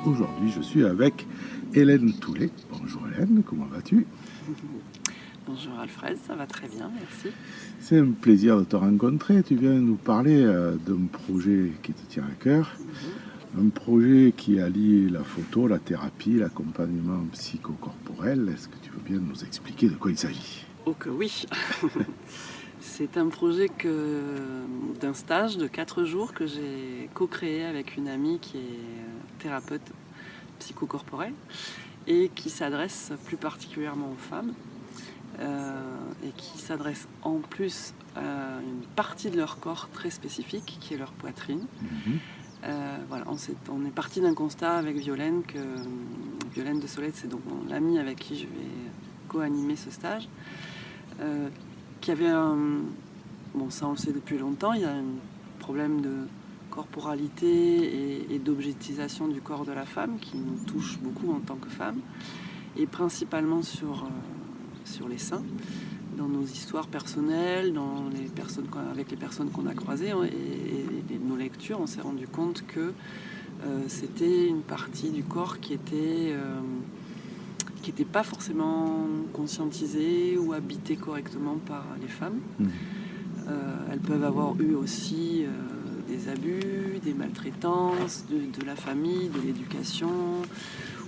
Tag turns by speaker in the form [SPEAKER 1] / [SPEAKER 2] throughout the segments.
[SPEAKER 1] Aujourd'hui, je suis avec Hélène Toulet. Bonjour Hélène, comment vas-tu?
[SPEAKER 2] Bonjour Alfred, ça va très bien, merci.
[SPEAKER 1] C'est un plaisir de te rencontrer. Tu viens nous parler d'un projet qui te tient à cœur. Un projet qui allie la photo, la thérapie, l'accompagnement psychocorporel. Est-ce que tu veux bien nous expliquer de quoi il s'agit?
[SPEAKER 2] Oh que oui. C'est un projet d'un stage de 4 jours que j'ai co-créé avec une amie qui est thérapeute psychocorporelle et qui s'adresse plus particulièrement aux femmes et qui s'adresse en plus à une partie de leur corps très spécifique qui est leur poitrine. Voilà, on est parti d'un constat avec Violaine de Solette, c'est donc l'amie avec qui je vais co-animer ce stage, qui avait ça on le sait depuis longtemps, il y a un problème de corporalité et d'objectisation du corps de la femme qui nous touche beaucoup en tant que femme, et principalement sur les seins, dans nos histoires personnelles, avec les personnes qu'on a croisées et nos lectures, on s'est rendu compte que c'était une partie du corps qui était pas forcément conscientisée ou habitée correctement par les femmes. Elles peuvent avoir eu aussi des abus, des maltraitances de la famille, de l'éducation,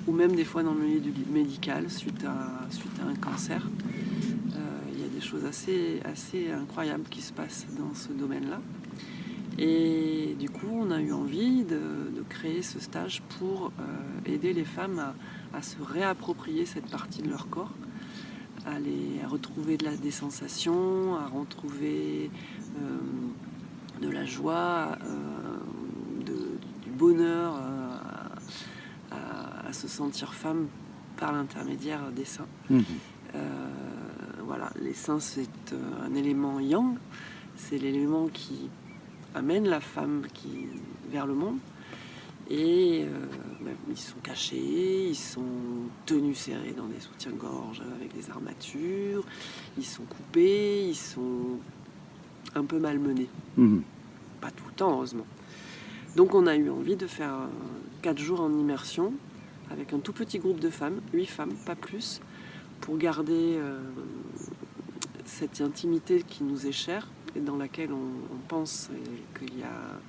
[SPEAKER 2] ou même des fois dans le milieu médical suite à un cancer. Il y a des choses assez incroyables qui se passent dans ce domaine-là. Et du coup, on a eu envie de créer ce stage pour aider les femmes à se réapproprier cette partie de leur corps, à retrouver des sensations, à retrouver de la joie, du bonheur, à se sentir femme par l'intermédiaire des seins. Voilà, les seins, c'est un élément yang, c'est l'élément qui amène la femme vers le monde. Et ils sont cachés, ils sont tenus serrés dans des soutiens-gorge avec des armatures, ils sont coupés, ils sont un peu malmenés. Pas tout le temps, heureusement. Donc on a eu envie de faire 4 jours en immersion avec un tout petit groupe de femmes, 8 femmes, pas plus, pour garder cette intimité qui nous est chère et dans laquelle on pense qu'il y a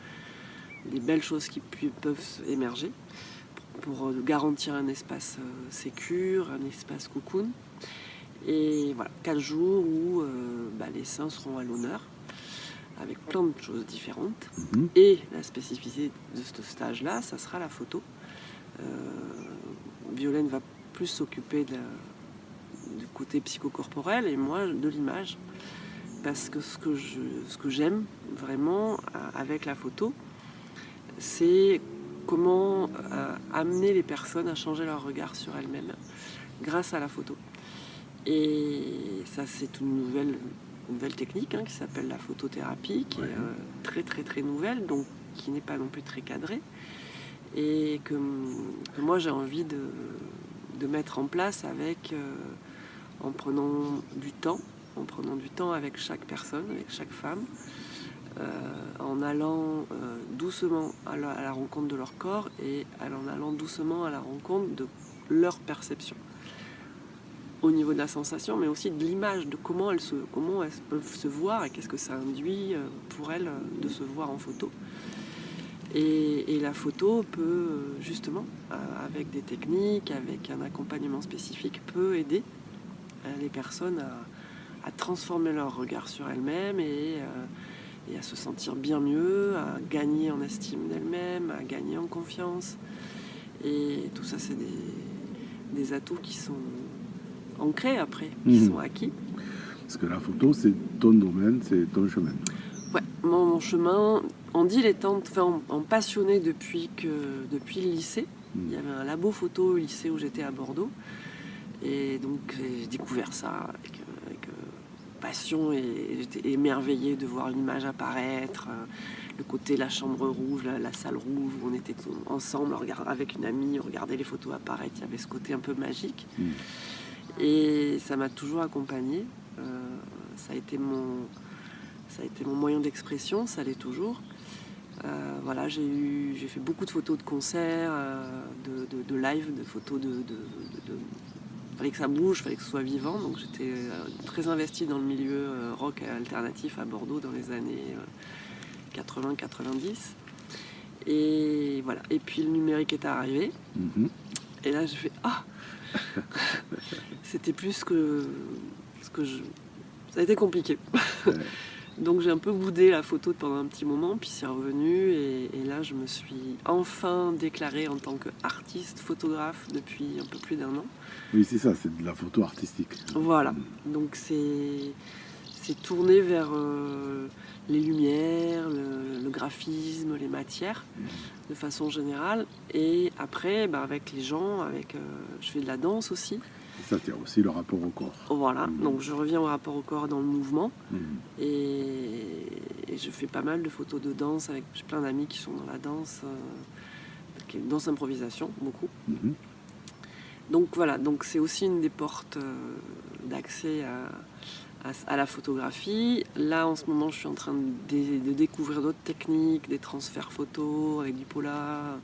[SPEAKER 2] des belles choses qui peuvent émerger pour garantir un espace sécure, un espace cocoon. Et voilà, 4 jours où les seins seront à l'honneur avec plein de choses différentes. Et la spécificité de ce stage-là, ça sera la photo. Violaine va plus s'occuper du côté psychocorporel et moi de l'image, parce que ce que j'aime vraiment avec la photo, c'est comment amener les personnes à changer leur regard sur elles-mêmes grâce à la photo. Et ça, c'est une nouvelle technique qui s'appelle la photothérapie, qui est très très très nouvelle, donc qui n'est pas non plus très cadrée, et que moi j'ai envie de mettre en place en prenant du temps avec chaque personne, avec chaque femme, en allant doucement à la rencontre de leur corps et en allant doucement à la rencontre de leur perception au niveau de la sensation, mais aussi de l'image, de comment elles peuvent se voir et qu'est-ce que ça induit pour elles de se voir en photo. Et la photo peut justement, avec des techniques, avec un accompagnement spécifique, peut aider les personnes à transformer leur regard sur elles-mêmes et à se sentir bien mieux, à gagner en estime d'elles-mêmes, à gagner en confiance. Et tout ça, c'est des atouts qui sont ancrés après, qui sont acquis.
[SPEAKER 1] Parce que la photo, c'est ton domaine, c'est ton chemin.
[SPEAKER 2] Ouais, mon chemin, en dilettante, en passionné depuis le lycée. Il y avait un labo photo au lycée où j'étais à Bordeaux. Et donc j'ai découvert ça avec passion et j'étais émerveillée de voir l'image apparaître, le côté la chambre rouge, la salle rouge où on était ensemble avec une amie, on regardait les photos apparaître, il y avait ce côté un peu magique. Et ça m'a toujours accompagnée, ça a été mon moyen d'expression, ça l'est toujours. Voilà, j'ai fait beaucoup de photos de concerts, de live, de photos fallait que ça bouge, fallait que ce soit vivant. Donc j'étais très investie dans le milieu rock alternatif à Bordeaux dans les années 80-90. Et voilà. Et puis le numérique est arrivé. Et là j'ai fait c'était plus que ce que je. Ça a été compliqué. Donc j'ai un peu boudé la photo pendant un petit moment, puis c'est revenu. Et là je me suis enfin déclarée en tant qu'artiste photographe depuis un peu plus d'1 an.
[SPEAKER 1] Oui, c'est ça, c'est de la photo artistique.
[SPEAKER 2] Voilà. Donc c'est tourné vers les lumières, le graphisme, les matières, de façon générale. Et après, avec les gens, je fais de la danse aussi.
[SPEAKER 1] Ça, c'est aussi le rapport au corps.
[SPEAKER 2] Voilà, donc je reviens au rapport au corps dans le mouvement. Et je fais pas mal de photos de danse avec plein d'amis qui sont dans la danse, danse improvisation, beaucoup. Donc voilà, donc c'est aussi une des portes d'accès à la photographie. Là, en ce moment, je suis en train de découvrir d'autres techniques, des transferts photos avec du polar.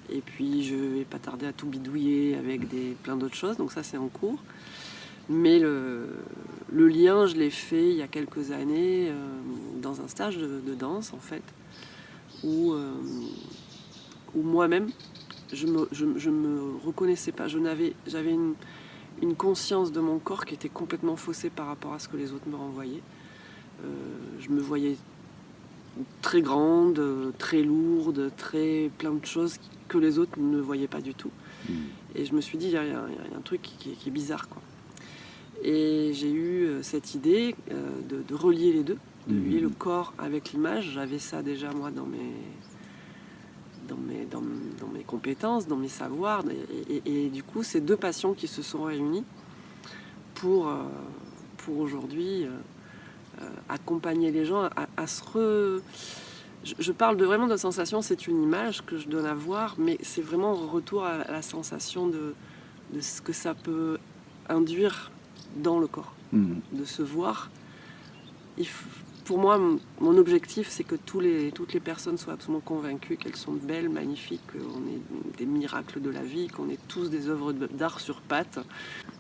[SPEAKER 2] Et puis, je vais pas tarder à tout bidouiller avec plein d'autres choses. Donc ça, c'est en cours. Mais le lien, je l'ai fait il y a quelques années dans un stage de danse, en fait, où moi-même, je me reconnaissais pas. J'avais une conscience de mon corps qui était complètement faussée par rapport à ce que les autres me renvoyaient. Je me voyais très grande, très lourde, plein de choses que les autres ne voyaient pas du tout. Et je me suis dit, il y a un truc qui est bizarre, quoi. Et j'ai eu cette idée de relier les deux, de lier le corps avec l'image. J'avais ça déjà, moi, dans mes compétences, dans mes savoirs. Et du coup, ces deux passions qui se sont réunies pour aujourd'hui accompagner les gens à se Je parle vraiment de sensation, c'est une image que je donne à voir, mais c'est vraiment un retour à la sensation de ce que ça peut induire dans le corps, de se voir. Pour moi, mon objectif, c'est que toutes les personnes soient absolument convaincues qu'elles sont belles, magnifiques, qu'on est des miracles de la vie, qu'on est tous des œuvres d'art sur pattes.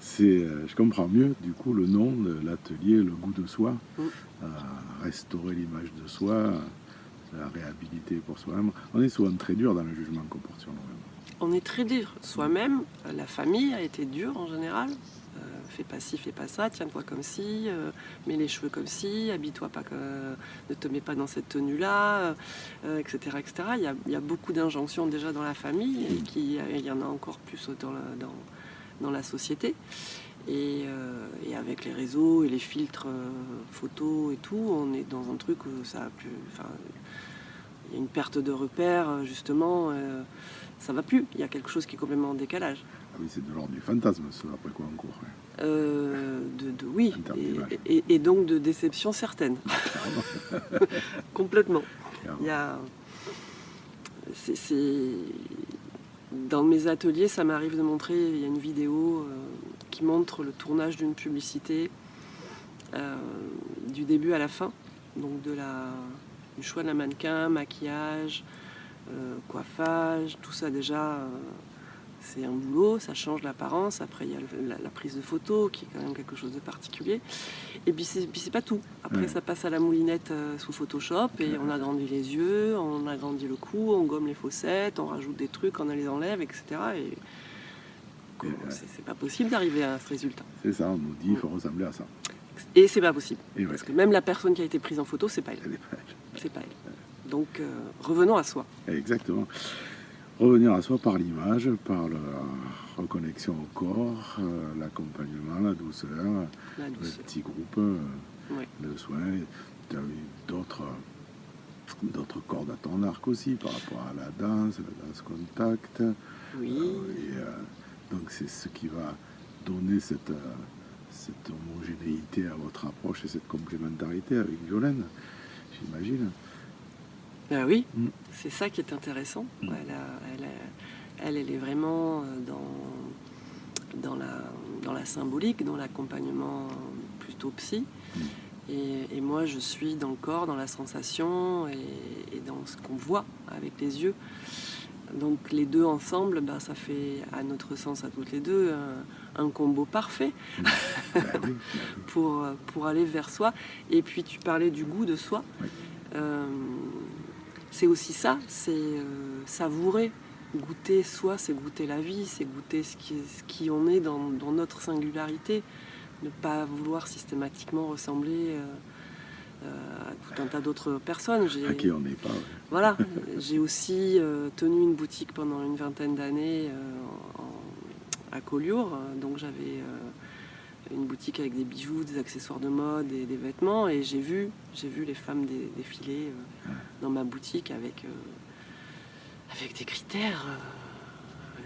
[SPEAKER 1] Je comprends mieux, du coup, le nom de l'atelier, le goût de soi, restaurer l'image de soi, la réhabiliter pour soi-même. On est souvent très dur dans le jugement qu'on porte sur nous-mêmes.
[SPEAKER 2] On est très dur soi-même. La famille a été dure en général. Fais pas ci, fais pas ça, tiens-toi comme ci, mets les cheveux comme ci, habille-toi pas, ne te mets pas dans cette tenue-là, etc., etc. Il y a beaucoup d'injonctions déjà dans la famille et il y en a encore plus dans la société. Et avec les réseaux et les filtres photos et tout, on est dans un truc où ça a plus... il y a une perte de repères, justement, ça va plus. Il y a quelque chose qui est complètement en décalage.
[SPEAKER 1] Ah oui, c'est de l'ordre du fantasme, ça, après quoi en cours.
[SPEAKER 2] Oui, et donc de déception certaine. Complètement. Dans mes ateliers, ça m'arrive de montrer, il y a une vidéo qui montre le tournage d'une publicité du début à la fin, donc du choix de la mannequin, maquillage, coiffage, tout ça déjà... c'est un boulot, ça change l'apparence. Après, il y a la prise de photo qui est quand même quelque chose de particulier. Et puis, c'est pas tout. Après, ça passe à la moulinette sous Photoshop et on agrandit les yeux, on agrandit le cou, on gomme les fossettes, on rajoute des trucs, on les enlève, etc. Et c'est pas possible d'arriver à ce résultat.
[SPEAKER 1] C'est ça, on nous dit qu'il faut ressembler à ça.
[SPEAKER 2] Et c'est pas possible. Parce que même la personne qui a été prise en photo, c'est pas elle. C'est pas elle. Donc, revenons à soi.
[SPEAKER 1] Exactement. Revenir à soi par l'image, par la reconnexion au corps, l'accompagnement, la douceur, le petit groupe de soins. Tu as eu d'autres cordes à ton arc aussi par rapport à la danse contact.
[SPEAKER 2] Oui.
[SPEAKER 1] Donc c'est ce qui va donner cette homogénéité à votre approche et cette complémentarité avec Violaine, j'imagine.
[SPEAKER 2] Ben oui, c'est ça qui est intéressant. Elle est vraiment dans la symbolique, dans l'accompagnement plutôt psy. Et moi, je suis dans le corps, dans la sensation et dans ce qu'on voit avec les yeux. Donc les deux ensemble, ça fait, à notre sens, à toutes les deux, un combo parfait pour aller vers soi. Et puis tu parlais du goût de soi.
[SPEAKER 1] Oui.
[SPEAKER 2] C'est aussi ça, c'est savourer. Goûter soi, c'est goûter la vie, c'est goûter ce qui on est dans notre singularité. Ne pas vouloir systématiquement ressembler à tout un tas d'autres personnes.
[SPEAKER 1] À qui on n'est pas. Ouais.
[SPEAKER 2] Voilà, j'ai aussi tenu une boutique pendant une vingtaine d'années à Collioure. Donc j'avais une boutique avec des bijoux, des accessoires de mode et des vêtements. Et j'ai vu les femmes défiler dans ma boutique avec des critères.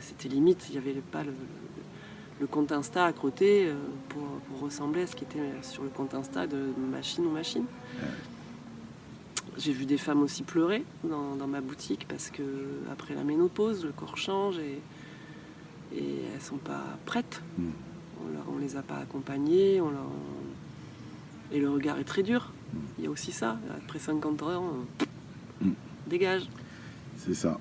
[SPEAKER 2] C'était limite, il n'y avait pas le compte Insta à côté pour ressembler à ce qui était sur le compte Insta de Machine ou Machine. J'ai vu des femmes aussi pleurer dans ma boutique parce que après la ménopause, le corps change et elles sont pas prêtes. On les a pas accompagnées, et le regard est très dur. Il y a aussi ça, après 50 ans, dégage.
[SPEAKER 1] C'est ça,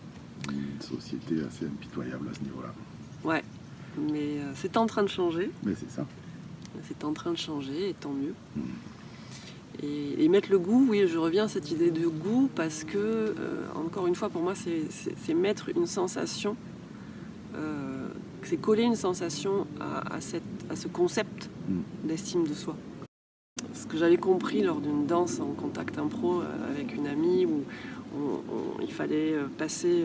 [SPEAKER 1] une société assez impitoyable à ce niveau-là.
[SPEAKER 2] Ouais, mais c'est en train de changer.
[SPEAKER 1] Mais c'est ça.
[SPEAKER 2] C'est en train de changer, et tant mieux. Et mettre le goût, oui, je reviens à cette idée de goût parce que, encore une fois, pour moi, c'est mettre une sensation, c'est coller une sensation à ce concept d'estime de soi. Ce que j'avais compris lors d'une danse en contact impro avec une amie où il fallait passer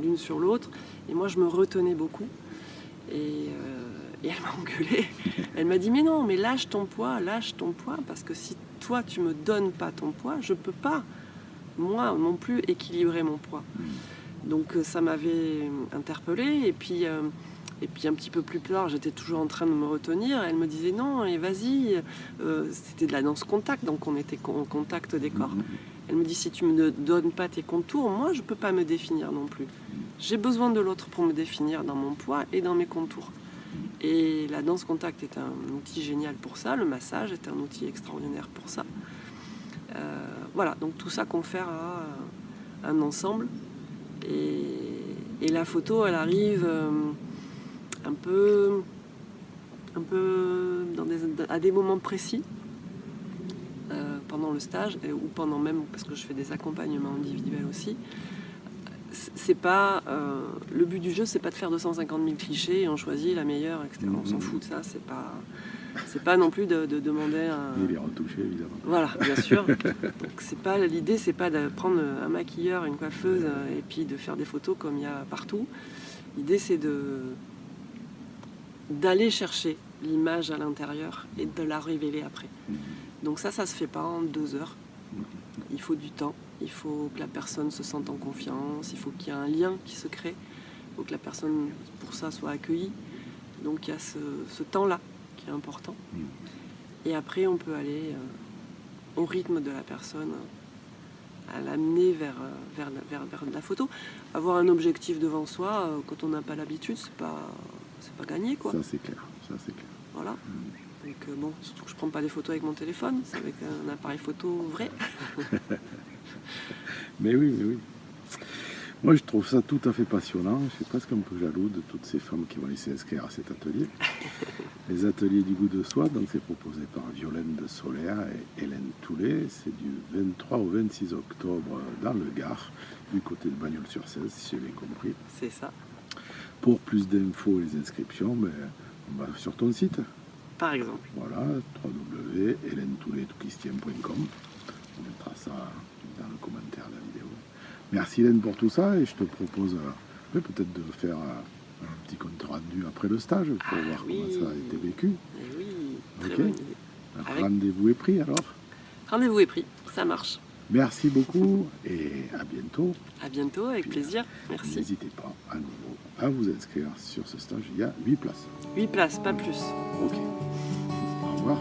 [SPEAKER 2] l'une sur l'autre, et moi je me retenais beaucoup. Et elle m'a engueulée. Elle m'a dit mais non, mais lâche ton poids, parce que si toi tu me donnes pas ton poids, je peux pas, moi non plus, équilibrer mon poids. Donc ça m'avait interpellée, et puis un petit peu plus tard, j'étais toujours en train de me retenir. Elle me disait non, et vas-y, c'était de la danse contact, donc on était en contact des corps. Elle me dit si tu me donnes pas tes contours, moi je peux pas me définir non plus. J'ai besoin de l'autre pour me définir dans mon poids et dans mes contours. Et la danse contact est un outil génial pour ça, le massage est un outil extraordinaire pour ça. Voilà, donc tout ça confère à un ensemble. Et la photo, elle arrive un peu à des moments précis, pendant le stage, ou pendant même, parce que je fais des accompagnements individuels aussi. C'est pas le but du jeu, c'est pas de faire 250 000 clichés et on choisit la meilleure, etc. On s'en fout de ça, c'est pas non plus de demander un...
[SPEAKER 1] Et les retoucher, évidemment.
[SPEAKER 2] Voilà, bien sûr. Donc l'idée, c'est pas de prendre un maquilleur, une coiffeuse et puis de faire des photos comme il y a partout. L'idée, c'est d'aller chercher l'image à l'intérieur et de la révéler après. Donc ça se fait pas en 2 heures. Il faut du temps. Il faut que la personne se sente en confiance, il faut qu'il y ait un lien qui se crée, il faut que la personne, pour ça, soit accueillie. Donc il y a ce temps-là qui est important. Et après, on peut aller au rythme de la personne, à l'amener vers la photo. Avoir un objectif devant soi, quand on n'a pas l'habitude, c'est pas gagné, quoi.
[SPEAKER 1] Ça, c'est clair.
[SPEAKER 2] Voilà. Donc bon, surtout que je prends pas des photos avec mon téléphone, c'est avec un appareil photo vrai.
[SPEAKER 1] Mais oui. Moi, je trouve ça tout à fait passionnant. Je suis presque un peu jaloux de toutes ces femmes qui vont aller s'inscrire à cet atelier. Les ateliers du goût de soi, donc c'est proposé par Violaine de Solaire et Hélène Toulet. C'est du 23 au 26 octobre dans le Gard, du côté de Bagnols-sur-Cèze, si j'ai bien compris.
[SPEAKER 2] C'est ça.
[SPEAKER 1] Pour plus d'infos et les inscriptions, on va sur ton site.
[SPEAKER 2] Par exemple.
[SPEAKER 1] Voilà, www.hélènetoulet.com. On mettra ça dans le commentaire de la vidéo. Merci Hélène pour tout ça, et je te propose peut-être de faire un petit compte rendu après le stage pour voir comment ça a été vécu.
[SPEAKER 2] Oui, très
[SPEAKER 1] Ok.
[SPEAKER 2] bonne idée.
[SPEAKER 1] Rendez-vous est pris alors.
[SPEAKER 2] Rendez-vous est pris, ça marche.
[SPEAKER 1] Merci beaucoup et à bientôt.
[SPEAKER 2] À bientôt, avec plaisir. Merci.
[SPEAKER 1] N'hésitez pas à nouveau à vous inscrire sur ce stage. Il y a 8 places.
[SPEAKER 2] 8 places, pas plus.
[SPEAKER 1] Ok. Au revoir.